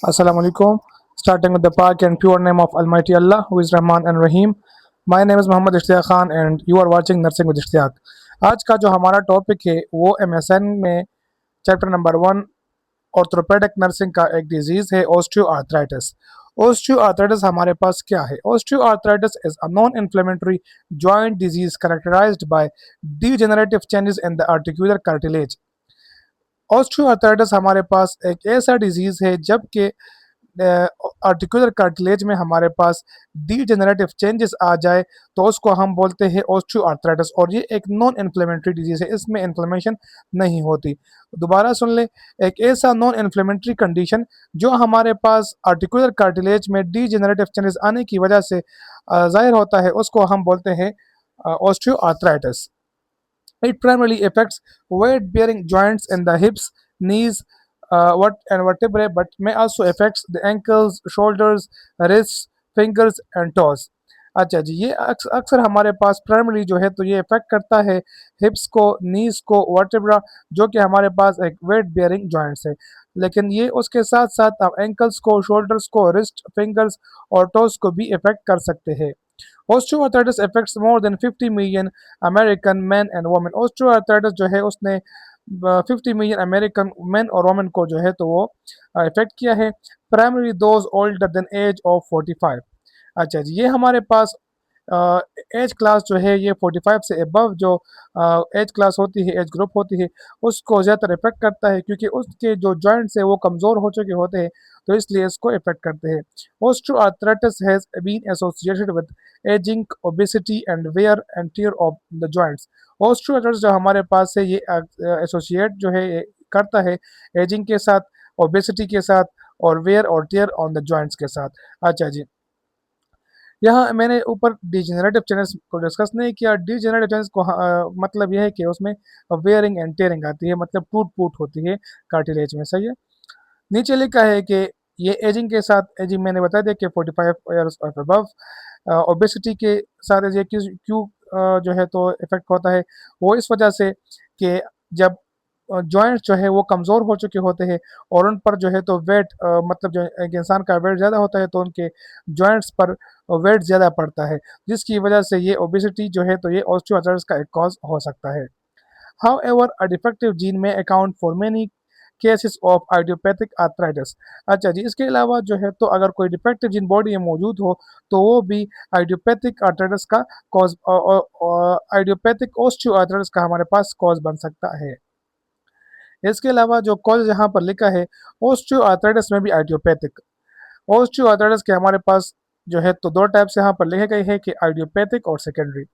Assalamu alaikum. Starting with the Pak and pure name of Almighty Allah, who is Rahman and Rahim. My name is Muhammad Ishtiyaq Khan and you are watching Nursing with Ishtiyaq. आज का जो हमारा topic है वो MSN में chapter number 1 orthopaedic nursing का एक disease है ऑस्टियोआर्थराइटिस। ऑस्टियोआर्थराइटिस हमारे पास क्या है? Osteoarthritis is a non inflammatory joint disease characterised by degenerative changes in the articular cartilage. Osteoarthritis हमारे पास एक ऐसा डिजीज़ है जबकि आर्टिकुलर कार्टिलेज में हमारे पास डीजेनरेटिव चेंजेस आ जाए तो उसको हम बोलते हैं ऑस्टियोआर्थराइटिस, और ये एक नॉन इन्फ्लेमेटरी डिजीज़ है, इसमें इन्फ्लेमेशन नहीं होती। दोबारा सुन ले, एक ऐसा नॉन इन्फ्लेमेटरी कंडीशन जो हमारे पास आर्टिकुलर कार्टिलेज में डीजेनरेटिव चेंजेस आने की वजह से ज़ाहिर होता है, उसको हम बोलते हैं osteoarthritis. It primarily affects weight-bearing joints in the hips, knees, and vertebrae, but may also affects the ankles, shoulders, wrists, fingers and toes. अच्छा जी, ये अक्सर हमारे पास प्राइमरी जो है तो ये इफेक्ट करता है हिप्स को, नीज को, वर्टेब्रा, जो कि हमारे पास एक वेट बेयरिंग जॉइंट्स है। लेकिन ये उसके साथ साथ आप एंकल्स को, शोल्डर्स को, रिस्ट, फिंगर्स और टोज को भी इफेक्ट कर सकते हैं। Osteoarthritis affects more than 50 million American men and women. Osteoarthritis जो है उसने 50 मिलियन अमेरिकन मैन और वोमेन को जो है तो वो इफेक्ट किया है। Primary those older than age of 45। अच्छा जी, ये हमारे पास एज क्लास जो है ये 45 से अबव जो एज क्लास होती है, एज ग्रुप होती है, उसको ज़्यादातर इफेक्ट करता है क्योंकि उसके जो जॉइंट्स है वो कमज़ोर हो चुके होते हैं, तो इसलिए इसको इफेक्ट करते हैं। Osteoarthritis has been associated with aging, obesity and wear and tear of the joints. Osteoarthritis जो हमारे पास है ये एसोसिएट जो है ये करता है एजिंग के साथ, ओबेसिटी के साथ और वेयर और टियर ऑन द जॉइंट्स के साथ। अच्छा जी, यहाँ मैंने ऊपर डिजेनरेटिव चेंजेस को डिस्कस नहीं किया। डिजेनरेटिव चेंजेस को मतलब यह है कि उसमें वेयरिंग एंड टेयरिंग आती है, मतलब टूट-फूट होती है कार्टिलेज में, सही है। नीचे लिखा है कि ये एजिंग के साथ, एजिंग मैंने बता दिया कि 45 ईयर्स ऑफ अबव। ओबेसिटी के साथ ये क्यों जो है तो इफ़ेक्ट होता है, वो इस वजह से कि जब जॉइंट्स जो है वो कमज़ोर हो चुके होते हैं और उन पर जो है तो वेट मतलब जो एक इंसान का वेट ज़्यादा होता है तो उनके जॉइंट्स पर वेट ज़्यादा पड़ता है, जिसकी वजह से ये ओबेसिटी जो है तो ये ऑस्टियोआर्थराइटिस का एक कॉज़ हो सकता है। However, a defective gene may account for many cases of idiopathic arthritis. अच्छा जी, इसके अलावा जो है तो अगर कोई डिफेक्टिव जीन बॉडी में मौजूद हो तो वो भी आइडियोपैथिक आर्थराइटिस का कॉज, आइडियोपैथिक ऑस्टियोआर्थराइटिस का हमारे पास कॉज बन सकता है। इसके अलावा जो कॉज यहाँ पर लिखा है, ऑस्टियोआर्थराइटिस में भी आइडियोपैथिक। ऑस्टियोआर्थराइटिस के हमारे पास जो है तो दो टाइप्स यहाँ पर लिखे गए हैं कि आइडियोपैथिक और सेकेंडरी।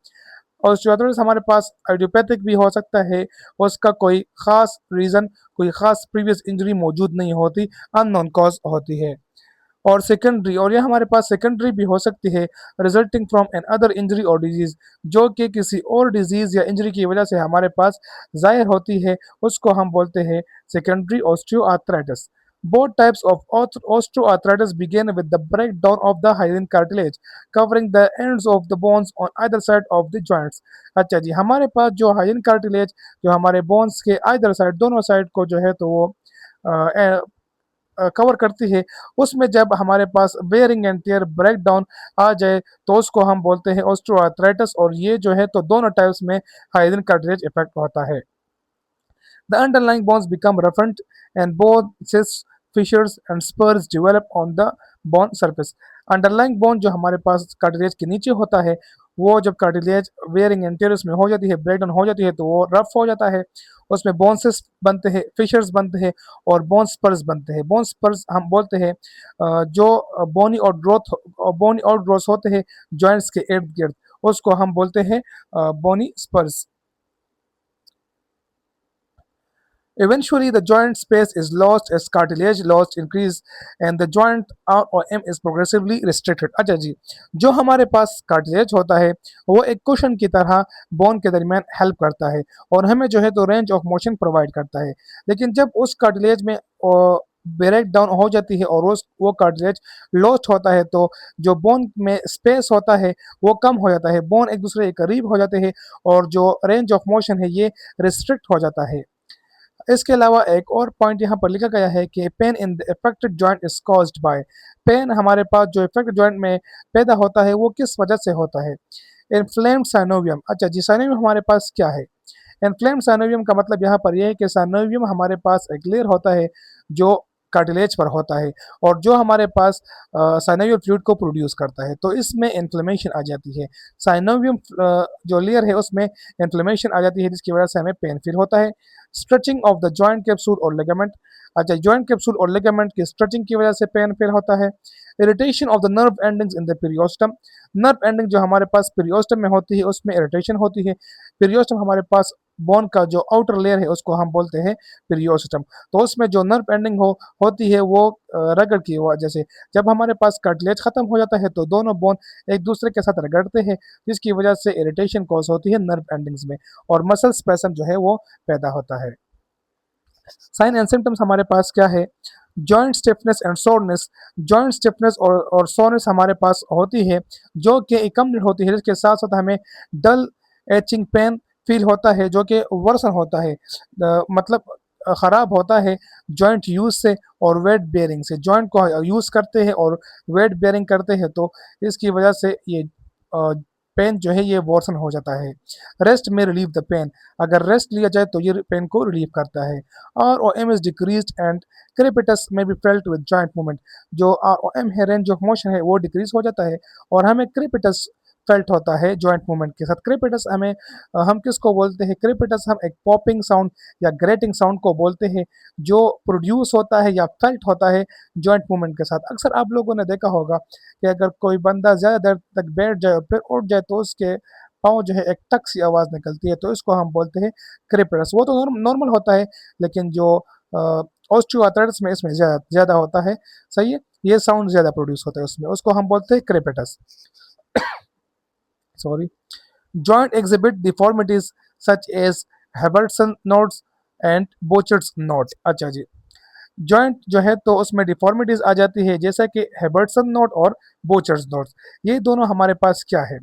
ऑस्टियोआर्थराइटिस हमारे पास आइडियोपैथिक भी हो सकता है, उसका कोई ख़ास रीज़न, कोई ख़ास प्रीवियस इंजरी मौजूद नहीं होती, अननोन कॉज़ होती है। और सेकेंडरी, और ये हमारे पास सेकेंडरी भी हो सकती है resulting from an other injury और डिजीज़, जो कि किसी और डिजीज़ या इंजरी की वजह से हमारे पास ज़ाहिर होती है, उसको हम बोलते हैं secondary osteoarthritis. Both types of osteoarthritis begin with the breakdown of the hyaline cartilage, covering the ends of the bones on either side of the joints. अच्छा जी, हमारे पास जो हाइलिन कार्टिलेज जो हमारे बोन्स के आइदर साइड, दोनों side को जो है तो वो कवर करती है, उसमें जब हमारे पास वेयरिंग एंड टियर ब्रेकडाउन आ जाए तो उसको हम बोलते हैं ऑस्टियोआर्थराइटिस, और ये जो है तो दोनों टाइप्स में हाइलिन कार्टिलेज इफेक्ट होता है। The underlying bones become roughened and bone cysts, fissures and spurs develop on the bone surface. Underlying bone जो हमारे पास कार्टिलेज के नीचे होता है, वो जब कार्टिलेज वेयरिंग एंड टियर्स में हो जाती है, ब्रेकडाउन हो जाती है, तो वो रफ हो जाता है, उसमें बोन सिस्ट बनते हैं, फिशर्स बनते हैं और बोन स्पर्स बनते हैं। बोन स्पर्स हम बोलते हैं जो बोनी आउट ग्रोथ होते हैं जॉइंट्स के इर्द गिर्द, उसको हम बोलते हैं बोनी स्पर्स। Eventually, the joint space is lost as cartilage loss increase and the joint R or M is progressively restricted. अच्छा जी, जो हमारे पास कार्टिलेज होता है वो एक कुशन की तरह बोन के दरमियान हेल्प करता है और हमें जो है तो रेंज ऑफ मोशन प्रोवाइड करता है। लेकिन जब उस कार्टिलेज में ब्रेक डाउन हो जाती है और वो कार्टिलेज लॉस्ट होता है तो जो बोन में स्पेस होता है वो कम हो जाता है, बोन एक दूसरे के करीब हो जाते हैं और जो रेंज ऑफ मोशन है ये रिस्ट्रिक्ट हो जाता है। इसके अलावा एक और पॉइंट यहाँ पर लिखा गया है कि pain in the affected joint is caused by, pain हमारे पास जो अफेक्टेड जॉइंट में पैदा होता है वो किस वजह से होता है? इन्फ्लेम्ड साइनोवियम। अच्छा जी, साइनोवियम हमारे पास क्या है? इन्फ्लेम्ड साइनोवियम का मतलब यहाँ पर यह है कि साइनोवियम हमारे पास एक लेयर होता है जो कार्टिलेज पर होता है और जो हमारे पास साइनोवियल फ्लूइड को प्रोड्यूस करता है, तो इसमें इन्फ्लेमेशन आ जाती है। साइनोवियम जो लेयर है उसमें इन्फ्लेमेशन आ जाती है जिसकी वजह से हमें पेन फील होता है। Stretching of the joint capsule और लिगामेंट। अच्छा, जॉइंट कैप्सूल और लिगामेंट की स्ट्रेचिंग की वजह से पेन फील होता है। Irritation of the nerve endings in the पेरियोस्टम। Nerve ending जो हमारे पास पेरियोस्टम में होती है उसमें इरिटेशन होती है। पेरियोस्टम हमारे पास बोन का जो आउटर लेयर है उसको हम बोलते हैं पेरियोस्टम। तो उसमें जो नर्व एंडिंग होती है वो रगड़ की वजह से, जब हमारे पास कार्टिलेज खत्म हो जाता है तो दोनों बोन एक दूसरे के साथ रगड़ते हैं जिसकी वजह से इरिटेशन कॉज होती है नर्व एंडिंग्स में और मसल स्पेसम जो है वो पैदा होता है। साइन एंड सिम्टम्स हमारे पास क्या है? Joint stiffness and soreness. Joint stiffness और सोरनेस हमारे पास होती है जो कि एकम्प्लीट होती है, इसके साथ साथ हमें डल एचिंग पेन फील होता है जो कि वर्सन होता है, मतलब ख़राब होता है जॉइंट यूज से और वेट बेयरिंग से। जॉइंट को यूज़ करते हैं और वेट बेयरिंग करते हैं तो इसकी वजह से ये पेन जो है ये वर्सन हो जाता है। रेस्ट में रिलीव द पेन। अगर रेस्ट लिया जाए तो ये पेन को रिलीव करता है। R O M is decrease and crepitus may be felt with joint movement. जो आर ओ एम है, रेंज ऑफ मोशन है, वो डिक्रीज हो जाता है और हमें क्रेपिटस फेल्ट होता है जॉइंट मूवमेंट के साथ। क्रेपिटस हमें हम किसको बोलते हैं? क्रेपिटस हम एक पॉपिंग साउंड या ग्रेटिंग साउंड को बोलते हैं जो प्रोड्यूस होता है या फेल्ट होता है जॉइंट मूवमेंट के साथ। अक्सर आप लोगों ने देखा होगा कि अगर कोई बंदा ज़्यादा देर तक बैठ जाए और फिर उठ जाए तो उसके पाँव जो है एक टक सी आवाज़ निकलती है, तो इसको हम बोलते हैं क्रेपिटस। वो तो नॉर्मल होता है लेकिन जो ऑस्टियोआर्थराइटिस में इसमें ज़्यादा होता है, सही है, ये साउंड ज़्यादा प्रोड्यूस होता है उसमें, उसको हम बोलते हैं crepitus. Sorry. Joint exhibit deformities such as Heberden's nodes and Bouchard's node. अच्छा जी, जॉइंट जो है तो उसमें डिफॉर्मिटीज आ जाती है जैसा कि हेबर्टसन नोड और बोचर्स नोड। ये दोनों हमारे पास क्या है?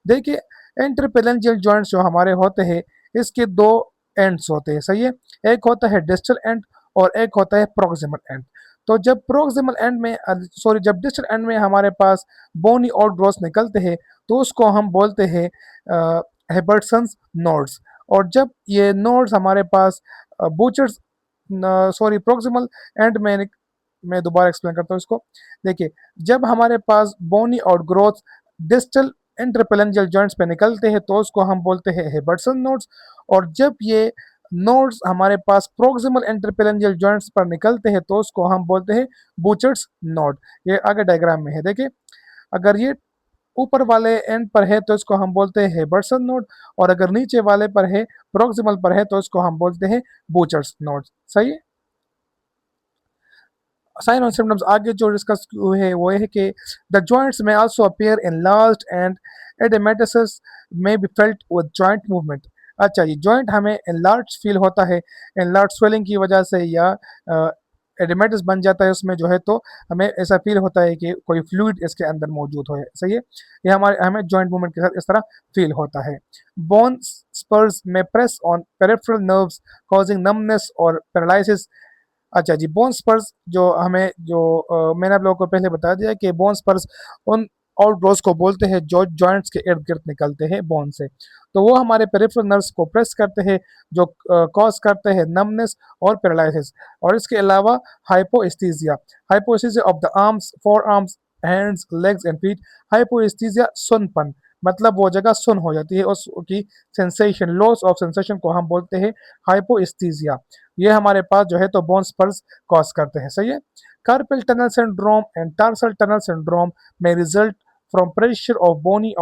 देखिए, इंटरपेलेंजियल जॉइंट्स जो हमारे होते हैं इसके दो एंड्स होते हैं, सही है। एक होता है डिस्टल एंड और एक होता है प्रोक्सिमल एंड। तो जब प्रोक्सिमल एंड में जब डिस्टल एंड में हमारे पास बोनी और ग्रोस निकलते हैं तो उसको हम बोलते हैं हेबर्टसन्स नोड्स। और जब ये नोड्स हमारे पास बूचर्स प्रोक्सिमल एंड में मैं दोबारा एक्सप्लेन करता हूँ इसको। देखिए, जब हमारे पास बोनी और ग्रोथ डिस्टल इंटरपेलेंजियल जॉइंट्स पे निकलते हैं तो उसको हम बोलते हैं हेबर्टसन नोड्स। और जब ये नोड्स हमारे पास प्रोक्सिमल इंटरपेलेंजियल जॉइंट्स पर निकलते हैं तो उसको हम बोलते हैं बूचर्स नोड। ये आगे डायग्राम में है, देखिए, अगर ये ऊपर वाले एंड पर है तो इसको हम बोलते हैं हेबर्टसन नोड और अगर नीचे वाले पर है, प्रोक्सिमल पर है, तो इसको हम बोलते हैं बूचर्स नोड। सही है। साइन और सिम्टम्स आगे जो डिस्कस हुए हैं वो है कि the joints may also appear enlarge and edematous may be felt with joint movement. अच्छा जी, जॉइंट हमें एनलार्ज फील होता है एनलार्ज स्वेलिंग की वजह से या एडेमेटिस बन जाता है उसमें जो है, तो हमें ऐसा फील होता है कि कोई फ्लूइड इसके अंदर मौजूद हो, सही है। ये हमारे हमें जॉइंट मूवमेंट के साथ इस तरह फील होता है। बोन स्पर्स में press on peripheral nerves causing numbness और पैरालिसिस। अच्छा जी, बोन स्पर्स जो हमें जो मैंने आप लोगों को पहले बता दिया कि बोन स्पर्स उन आउटग्रोस को बोलते हैं जो जॉइंट्स के इर्द गिर्द निकलते हैं बोन से, तो वो हमारे पेरिफेरल नर्व्स को प्रेस करते हैं जो कॉज करते हैं नमनेस और पैरालिसिस। और इसके अलावा hypoesthesia, hypoesthesia of the arms, forearms, hands, legs and feet. Hypoesthesia सुनपन, मतलब वो जगह सुन हो जाती है, उसकी सेंसेशन, लॉस ऑफ सेंसेशन को हम बोलते हैं हाइपोएस्थीसिया। ये हमारे पास जो है तो बोन स्पर्स कॉज करते हैं, सही है। Carpal tunnel syndrome and tarsal tunnel syndrome may result from pressure of bony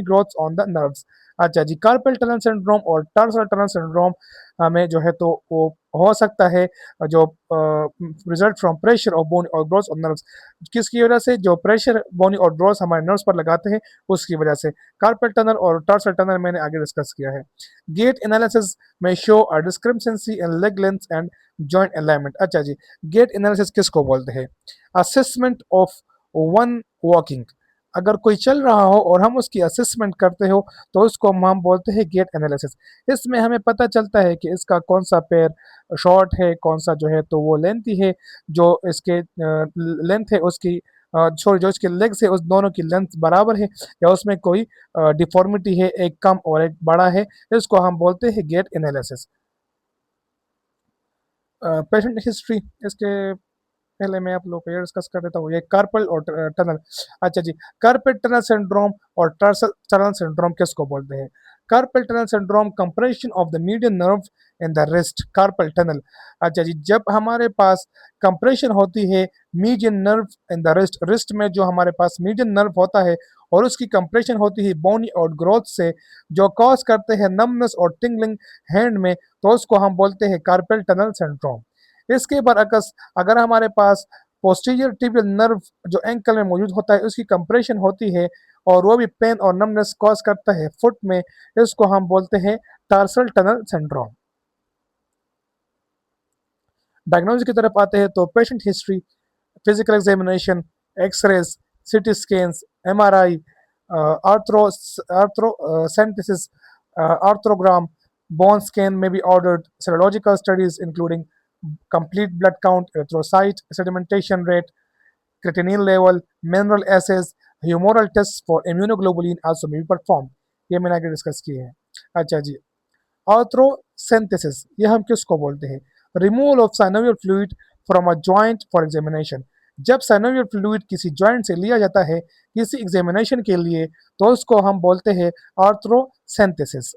growths on the nerves. अच्छा जी, कार्पल टनल सिंड्रोम और टार्सल टनल सिंड्रोम में जो है तो वो हो सकता है जो result from pressure of bony और ग्रोथ्स ऑन नर्व्स, किसकी वजह से? जो प्रेशर बोनी और ग्रोथ्स हमारे नर्व्स पर लगाते हैं उसकी वजह से। कार्पल टनल और टार्सल टनल मैंने आगे डिस्कस किया है। गेट एनालिसिस में show a discrepancy in leg length and joint alignment. अच्छा जी, गेट एनालिसिस किसको बोलते हैं? Assessment of one walking. अगर कोई चल रहा हो और हम उसकी असेसमेंट करते हो तो उसको हम बोलते हैं गेट एनालिसिस। इसमें हमें पता चलता है कि इसका कौन सा पैर शॉर्ट है, कौन सा जो है तो वो लेंथी है, जो इसके लेंथ है उसकी सॉरी जो इसके लेग्स है उस दोनों की लेंथ बराबर है, या उसमें कोई डिफॉर्मिटी है, एक कम और एक बड़ा है, इसको हम बोलते हैं गेट एनालिसिस। पेशेंट हिस्ट्री, इसके पहले मैं आप लोग को ये डिस्कस कर देता हूँ, ये कार्पल और टनल। अच्छा जी, कार्पल टनल सिंड्रोम और टर्सल टनल सिंड्रोम किसको बोलते हैं? Carpel tunnel syndrome compression of the median nerve in the wrist, carpal tunnel. अच्छा जी, जब हमारे पास कंप्रेशन होती है median nerve in the wrist, wrist में जो हमारे पास मीडियन नर्व होता है और उसकी कंप्रेशन होती है बोनी और ग्रोथ से, जो कॉज करते हैं नमनेस और टिंगलिंग हैंड में, तो उसको हम बोलते हैं कार्पल टनल सिंड्रोम। इसके बरअक्स अगर हमारे पास पोस्टीरियर टिबियल नर्व जो एंकल में मौजूद होता है उसकी कंप्रेशन होती है और वो भी पेन और नमनेस कॉज करता है फुट में, इसको हम बोलते हैं टार्सल टनल सिंड्रोम। डायग्नोसिस की तरफ आते हैं तो patient history, physical examination, x-rays, CT scans, MRI, arthro arthrocentesis, arthrogram, bone scan may be ordered, serological studies including complete blood count, erythrocyte sedimentation rate, creatinine level, mineral assays, humoral tests for immunoglobulin also may be performed। ये मैंने आगे discuss किए हैं। अच्छा जी, आर्थ्रोसेंटेसिस ये हम किसको बोलते हैं? Removal of synovial fluid from a joint for examination. जब साइनोवियल फ्लूइड किसी जॉइंट से लिया जाता है किसी एग्जामिनेशन के लिए तो उसको हम बोलते हैं arthrocentesis.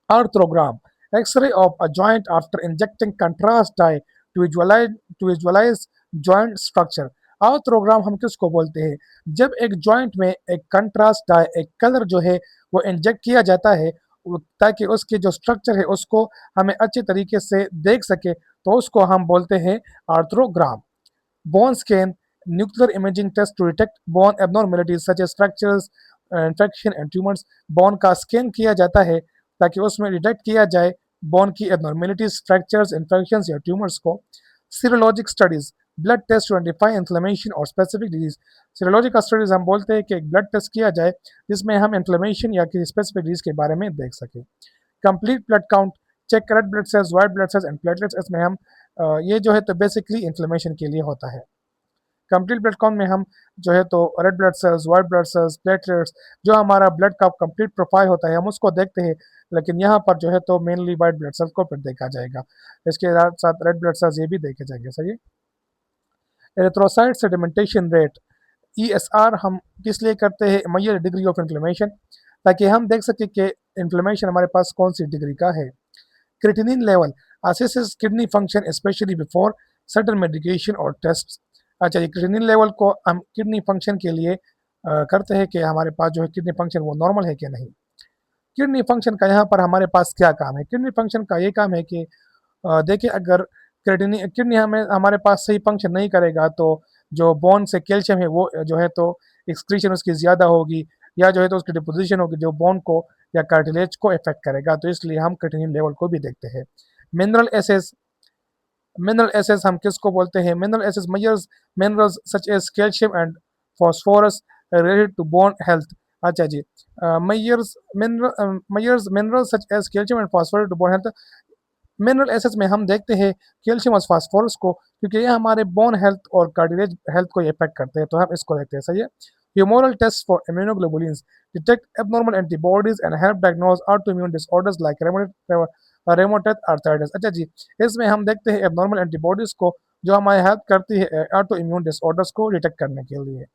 Arthrogram, x-ray of a joint after injecting contrast dye to visualise joint structure. Arthrogram हम किसको बोलते हैं? जब एक जॉइंट में एक कंट्रास्ट डाई, एक कलर जो है वो इंजेक्ट किया जाता है ताकि उसके जो स्ट्रक्चर है उसको हमें अच्छे तरीके से देख सके, तो उसको हम बोलते हैं arthrogram. Bone scan, nuclear imaging test to detect bone abnormalities such as fractures, infection and tumours. Bone का स्कैन किया जाता है ताकि उसमें डिटेक्ट किया जाए बोन की एबनॉर्मेलिटीज, फ्रैक्चर्स, इन्फेक्शंस या ट्यूमर्स को। Serologic studies, blood test to identify inflammation और स्पेसिफिक डिजीज। सीरोलॉजिक स्टडीज हम बोलते हैं कि एक ब्लड टेस्ट किया जाए जिसमें हम इन्फ्लेमेशन या किसी स्पेसिफिक डिजीज के बारे में देख सकें। Complete blood count, check red blood cells, white blood cells and platelets. इसमें हम ये जो है तो बेसिकली इन्फ्लेमेशन के लिए होता है। कंप्लीट ब्लड काउंट में हम जो है तो red blood cells, white blood sales, platelets, जो हमारा ब्लड का कंप्लीट प्रोफाइल होता है हम उसको देखते हैं, लेकिन यहाँ पर जो है तो मेनली व्हाइट ब्लड सेल्स को फिर देखा जाएगा, इसके साथ साथ रेड ब्लड सेल्स ये भी देखे जाएंगे। सही है। एरिथ्रोसाइट सेडिमेंटेशन रेट, ESR, हम किस लिए करते हैं? मेजर डिग्री ऑफ इन्फ्लेमेशन, ताकि हम देख सकें कि इन्फ्लेमेशन हमारे पास कौन सी डिग्री का है। Creatinine level assesses kidney function specially before certain medication और टेस्ट। अच्छा, ये क्रिएटिनिन लेवल को हम किडनी फंक्शन के लिए करते हैं कि हमारे पास जो है किडनी फंक्शन वो नॉर्मल है कि नहीं। किडनी फंक्शन का यहाँ पर हमारे पास क्या काम है? किडनी फंक्शन का ये काम है कि देखिए, अगर किडनी हमें हमारे पास सही फंक्शन नहीं करेगा तो जो बोन से कैल्शियम है वो जो है तो एक्सक्रीशन उसकी ज़्यादा होगी, या जो है तो उसकी डिपोजिशन होगी जो बोन को या कार्टिलेज को इफेक्ट करेगा, तो इसलिए हम क्रिएटिनिन लेवल को भी देखते हैं। मिनरल एसेस, मिनरल एसेस हम किसको बोलते हैं? Mineral assays measures minerals such as calcium and phosphorus related to bone health. अच्छा जी, measures minerals such as calcium and phosphorus to bone health. Mineral assays में हम देखते हैं कैल्शियम और फास्फोरस को, क्योंकि ये हमारे बोन हेल्थ और कार्टिलेज हेल्थ को इफेक्ट करते हैं, तो हम इसको देखते हैं। सही है। Humoral test for immunoglobulins detect abnormal antibodies and help diagnose autoimmune disorders like rheumatoid arthritis. अच्छा जी, इसमें हम देखते हैं एबनॉर्मल एंटीबॉडीज को जो हमारी हेल्प करती है ऑटो इम्यून डिसऑर्डर्स को डिटेक्ट करने के लिए।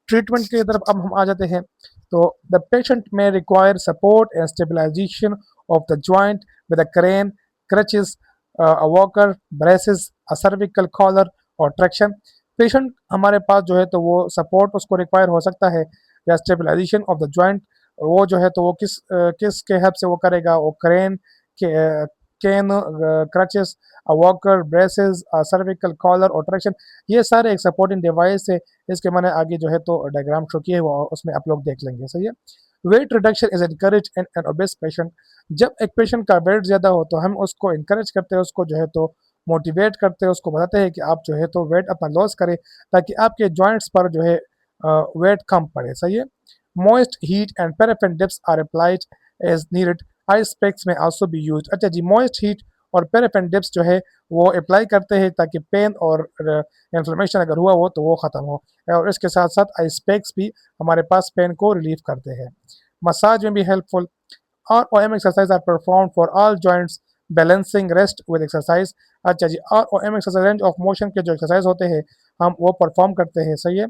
ट्रीटमेंट की तरफ अब हम आ जाते हैं, तो the patient may require support and stabilisation of the joint with a crane, crutches, a walker, braces, a cervical collar और ट्रैक्शन। पेशेंट हमारे पास जो है तो वो सपोर्ट उसको रिक्वायर हो सकता है, या स्टेबलाइजेशन ऑफ द जॉइंट, वो जो है तो वो किस के हेल्प से वो करेगा? वो क्रेन के cane, crutches, a walker, braces, a cervical collar और ट्रैक्शन, ये सारे एक सपोर्टिंग डिवाइस है। इसके मैंने आगे जो है तो डायग्राम शो किए वो उसमें आप लोग देख लेंगे। सही है। Weight reduction is encourage in an obese patient. जब एक पेशेंट का वेट ज़्यादा हो तो हम उसको इनकरेज करते हैं उसको जो है तो मोटिवेट करते हैं, उसको बताते हैं कि आप जो है तो वेट अपना लॉस करें ताकि आपके जॉइंट्स पर जो है वेट कम पड़े। सही है। Moist heat and paraffin dips are applied as needed. Ice packs may also be used. अच्छा जी, मॉइस्ट हीट और पैराफिन डिप्स जो है वो अप्लाई करते हैं ताकि पेन और इन्फ्लेमेशन अगर हुआ हो तो वो ख़त्म हो, और इसके साथ साथ आइस पैक्स भी हमारे पास पेन को रिलीव करते हैं। मसाज में भी helpful. ROM exercise are performed for all joints, balancing rest with exercise. अच्छा जी, ROM exercise range of motion के जो एक्सरसाइज होते हैं हम वो परफॉर्म करते हैं। सही है।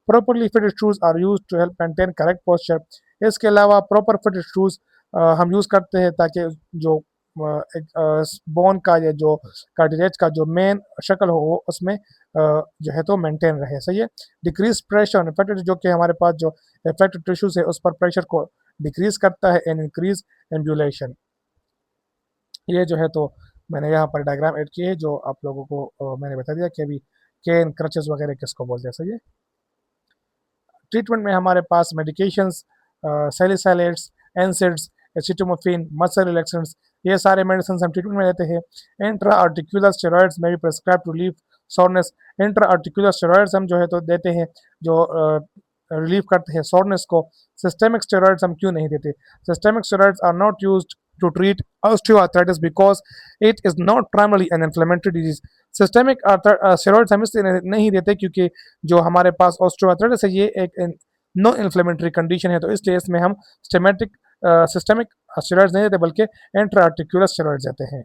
Properly fitted shoes are use to help maintain correct posture. इसके अलावा प्रॉपर फिटेड शूज हम यूज़ करते हैं ताकि जो बोन का या जो कार्टिलेज का जो मेन शक्ल हो वो उसमें जो है तो मेंटेन रहे। सही है। डिक्रीज प्रेशर इफेक्टेड, जो कि हमारे पास जो इफेक्टेड टिश्यूज है उस पर प्रेशर को डिक्रीज करता है एंड इंक्रीज एम्बुलेशन। ये जो है तो मैंने यहाँ पर डायग्राम ऐड किए है जो आप लोगों को मैंने बता दिया कि अभी केन क्रचेस वगैरह किसको बोलते हैं। सही है। ट्रीटमेंट में हमारे पास medications, salicylates, NSAIDs, acetaminophen, muscle relaxants, ये सारे मेडिसिन हम ट्रीटमेंट में लेते हैं। Intra articular steroids may be prescribe to relieve soreness. Intra articular steroids हम जो है तो देते हैं जो रिलीव करते हैं सोरनेस को। सिस्टेमिक स्टेरॉइड्स हम क्यों नहीं देते? Systemic steroids are not used to treat osteoarthritis because it is not primarily an inflammatory disease. Systemic steroids हम इसलिए नहीं देते क्योंकि जो हमारे पास ऑस्टियोआर्थराइटिस है ये एक नो इन्फ्लेमेटरी कंडीशन है, तो इसलिए इसमें हम सिस्टेमिक स्टेरॉइड्स नहीं देते बल्कि इंट्राआर्टिकुलर स्टेरॉइड्स देते हैं।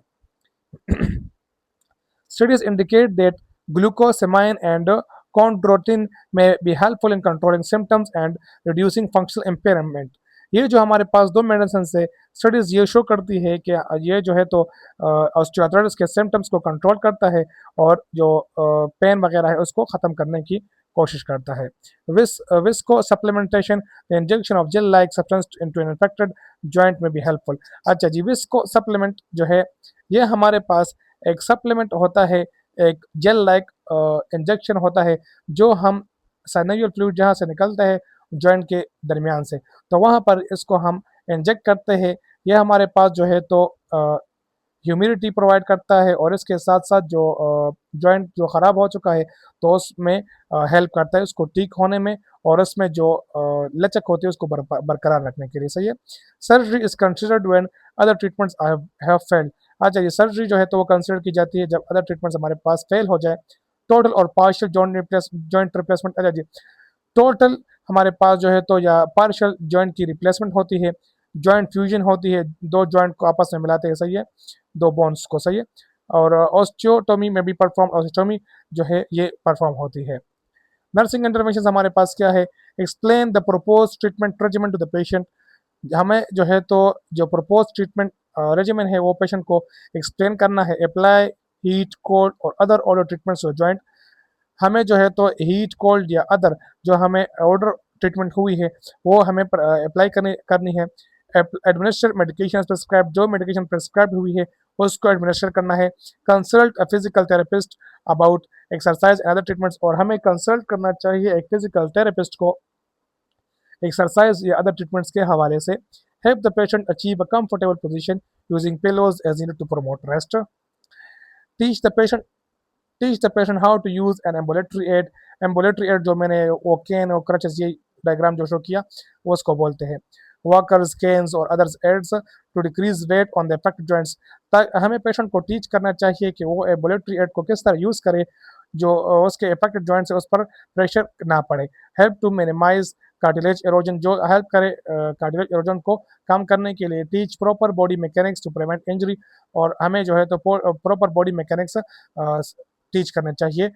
Studies indicate that glucosamine and chondroitin may be helpful in controlling symptoms and reducing functional impairment. ये जो हमारे पास दो मेडिसिन से स्टडीज ये शो करती है कि ये जो है तो ऑस्टियोआर्थराइटिस के सिम्टम्स को कंट्रोल करता है और जो पेन वगैरह है उसको ख़त्म करने की कोशिश करता है। Visco supplementation, the injection of gel like substance into an infected joint में भी हेल्पफुल। अच्छा जी, विस्को सप्लीमेंट जो है ये हमारे पास एक सप्लीमेंट होता है, एक जेल लाइक इंजेक्शन होता है जो हम साइनोवियल फ्लूइड जहाँ से निकलता है जॉइंट के दरमियान से, तो वहाँ पर इसको हम इंजेक्ट करते हैं। यह हमारे पास जो है तो ह्यूमिडिटी प्रोवाइड करता है और इसके साथ साथ जो जॉइंट जो ख़राब हो चुका है तो उसमें हेल्प करता है उसको ठीक होने में और उसमें जो लचक होती है उसको बरकरार रखने के लिए। सही है। Surgery is considered when other treatments have failed. अच्छा, ये सर्जरी जो है तो वो कंसिडर की जाती है जब अदर ट्रीटमेंट्स हमारे पास फेल हो जाए। टोटल और पार्शियल जॉइंट रिप्लेसमेंट। अच्छा जी, टोटल हमारे पास जो है तो या पार्शियल जॉइंट की रिप्लेसमेंट होती है, जॉइंट फ्यूजन होती है, दो जॉइंट को आपस में मिलाते हैं। सही है, दो बोन्स को। सही है। और ऑस्टियोटोमी में भी ऑस्टियोटोमी जो है ये परफॉर्म होती है। नर्सिंग इंटरवेंशन हमारे पास क्या है? Explain the propose treatment regiment to the patient. हमें जो है तो जो प्रपोज ट्रीटमेंट रेजिमेंट है वो पेशेंट को एक्सप्लेन करना है। अप्लाई हीट, कोल्ड और अदर ऑर्डर ट्रीटमेंट्स जॉइंट। हमें जो है तो हीट, कोल्ड या अदर जो हमें ऑर्डर ट्रीटमेंट हुई है वो हमें अप्लाई करनी है। एडमिनिस्टर मेडिकेशन प्रिस्क्राइब, जो मेडिकेशन प्रिस्क्राइब हुई है उसको एडमिनिस्टर करना है। Consult a physical therapist about exercise and other treatments, और हमें कंसल्ट करना चाहिए एक फिजिकल थेरेपिस्ट को एक्सरसाइज या अदर ट्रीटमेंट्स के हवाले से। Help the patient achieve a comfortable position using pillows as needed to promote rest. Teach the patient teach the patient how to use an ambulatory aid. Ambulatory aid जो मैंने वो केन और crutches ये diagram जो show किया वो उसको बोलते हैं। वॉकर्स, केन्स और others aids to decrease weight on the affected joints. हमें पेशेंट को टीच करना चाहिए कि वो एम्बुलेटरी एड को किस तरह यूज़ करे जो उसके अफेक्टेड जॉइंट्स है उस पर प्रेशर ना पड़े। Help to minimize cartilage erosion, जो हेल्प करे कार्टिलेज एरोजन को कम करने के लिए। Teach proper body mechanics to prevent injury, और हमें जो है तो प्रॉपर बॉडी मैकेनिक्स टीच करना चाहिए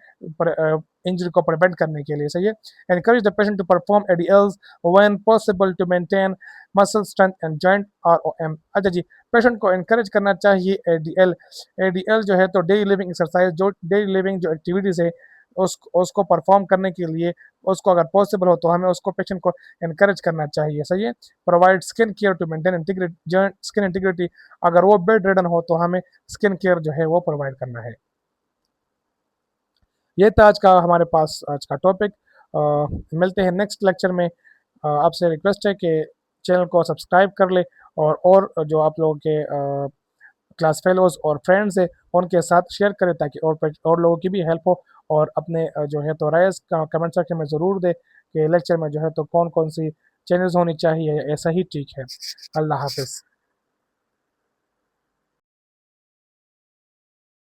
इंजरी को प्रिवेंट करने के लिए। सही है। Encourage the patient to perform ADLs when possible to maintain muscle strength and joint ROM. अच्छा जी, पेशेंट को एनकरेज करना चाहिए एडीएल। एडीएल जो है तो डेली लिविंग एक्सरसाइज, जो डेली लिविंग जो एक्टिविटीज़ है उसको परफॉर्म करने के लिए उसको अगर पॉसिबल हो तो हमें उसको पेशेंट को एनकरेज करना चाहिए। सही है। Provide skin care to maintain integrity, joint skin integrity, अगर वो बेड रिडन हो तो हमें स्किन केयर जो है वो प्रोवाइड करना है। ये था आज का हमारे पास आज का टॉपिक। मिलते हैं नेक्स्ट लेक्चर में। आपसे रिक्वेस्ट है कि चैनल को सब्सक्राइब कर ले और जो आप लोगों के क्लास फेलोज़ और फ्रेंड्स है उनके साथ शेयर करें ताकि और लोगों की भी हेल्प हो। और अपने जो है तो राय कमेंट सेक्शन में ज़रूर दें कि लेक्चर में जो है तो कौन कौन सी चेंजेस होनी चाहिए, ऐसा ही ठीक है। अल्लाह हाफिज़।